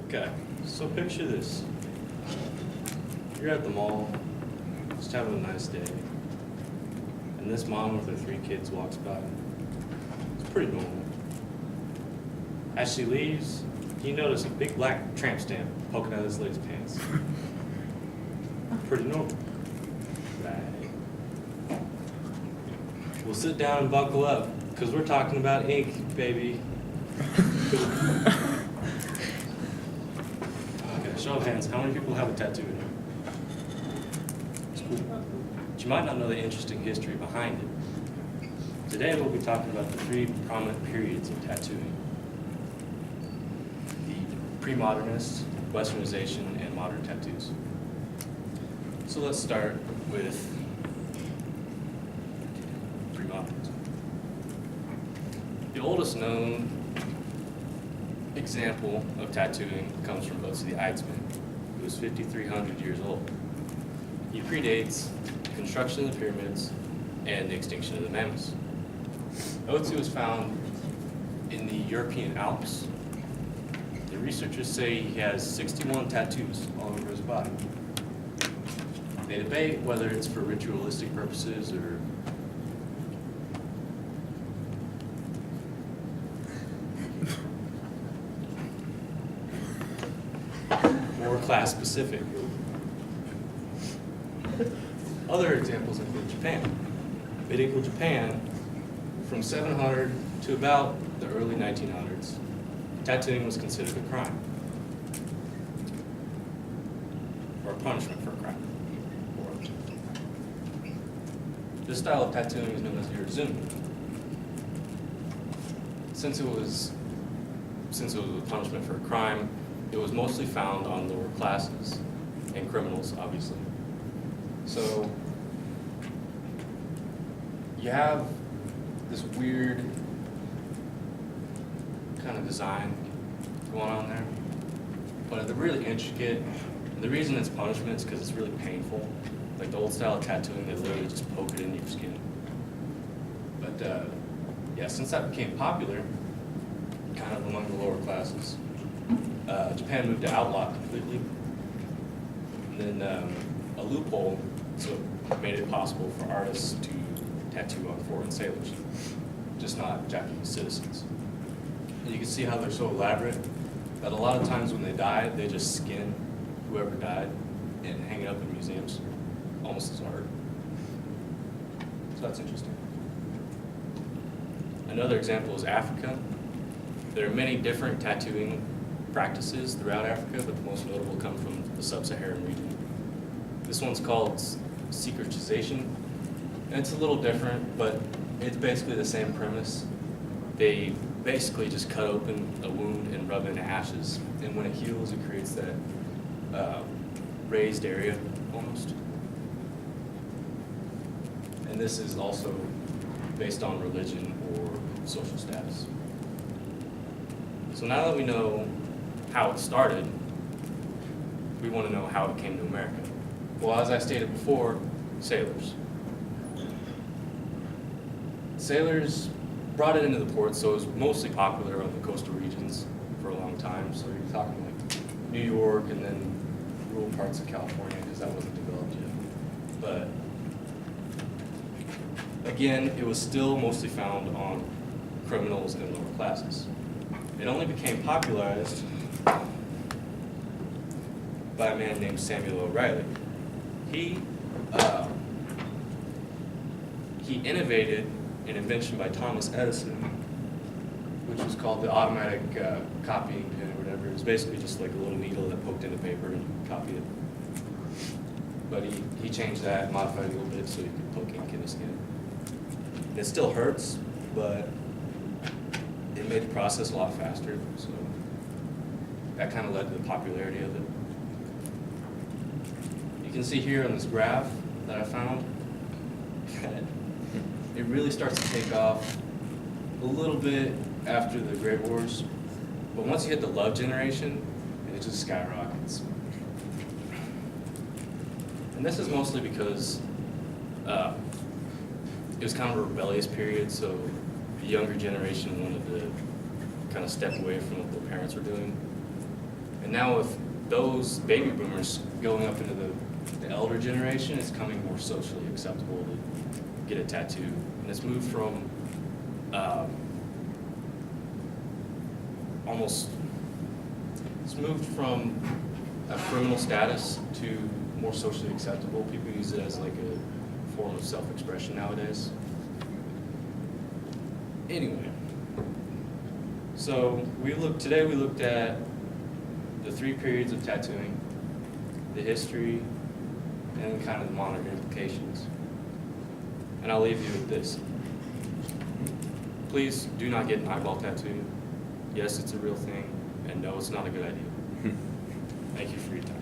Okay, so picture this. You're at the mall, just having a nice day, and this mom with her 3 kids walks by. It's pretty normal. As she leaves, you notice a big black tramp stamp poking out of this lady's pants. Pretty normal. Right. We'll sit down and buckle up, because we're talking about ink, baby. Okay, show of hands, how many people have a tattoo in here? It's cool. But you might not know the interesting history behind it. Today we'll be talking about the 3 prominent periods of tattooing. The pre-modernist, westernization, and modern tattoos. So let's start with pre-modernism. The oldest known example of tattooing comes from Otzi the Eidsman, who was 5,300 years old. He predates the construction of the pyramids and the extinction of the mammoths. Otzi was found in the European Alps. The researchers say he has 61 tattoos all over his body. They debate whether it's for ritualistic purposes or more class specific. Other examples include Japan. Medieval Japan, from 700 to about the early 1900s, tattooing was considered a crime, or a punishment for a crime. This style of tattooing is known as irizumi. Since it was a punishment for a crime, it was mostly found on lower classes and criminals, obviously. So you have this weird kind of design going on there, but they're really intricate. And the reason it's punishment is because it's really painful. Like the old style of tattooing, they literally just poke it into your skin. But yeah, since that became popular, kind of among the lower classes, Japan moved to outlaw it completely. And then a loophole so it made it possible for artists to tattoo on foreign sailors, just not Japanese citizens. And you can see how they're so elaborate that a lot of times when they die, they just skin whoever died and hang it up in museums, almost as art. So that's interesting. Another example is Africa. There are many different tattooing practices throughout Africa, but the most notable come from the sub-Saharan region. This one's called secretization, and it's a little different, but it's basically the same premise. They basically just cut open a wound and rub in ashes, and when it heals, it creates that raised area almost. And this is also based on religion or social status. So now that we know how it started, we want to know how it came to America. Well, as I stated before, sailors. Sailors brought it into the ports, so it was mostly popular on the coastal regions for a long time. So you're talking like New York and then rural parts of California, because that wasn't developed yet. But again, it was still mostly found on criminals and lower classes. It only became popularized by a man named Samuel O'Reilly. He innovated an invention by Thomas Edison, which was called the automatic copying pen or whatever. It was basically just like a little needle that poked into paper and copied it. But he changed that, modified it a little bit so you could poke ink in the skin. And it still hurts, but it made the process a lot faster, so that kind of led to the popularity of it. You can see here on this graph that I found that it really starts to take off a little bit after the Great Wars, but once you hit the love generation, it just skyrockets. And this is mostly because it was kind of a rebellious period, so the younger generation wanted to kind of step away from what their parents were doing. And now with those baby boomers going up into the elder generation, it's becoming more socially acceptable to get a tattoo. And it's moved from a criminal status to more socially acceptable. People use it as like a form of self-expression nowadays. Anyway, so today we looked at the 3 periods of tattooing, the history, and kind of the modern implications. And I'll leave you with this. Please do not get an eyeball tattoo. Yes, it's a real thing, and no, it's not a good idea. Thank you for your time.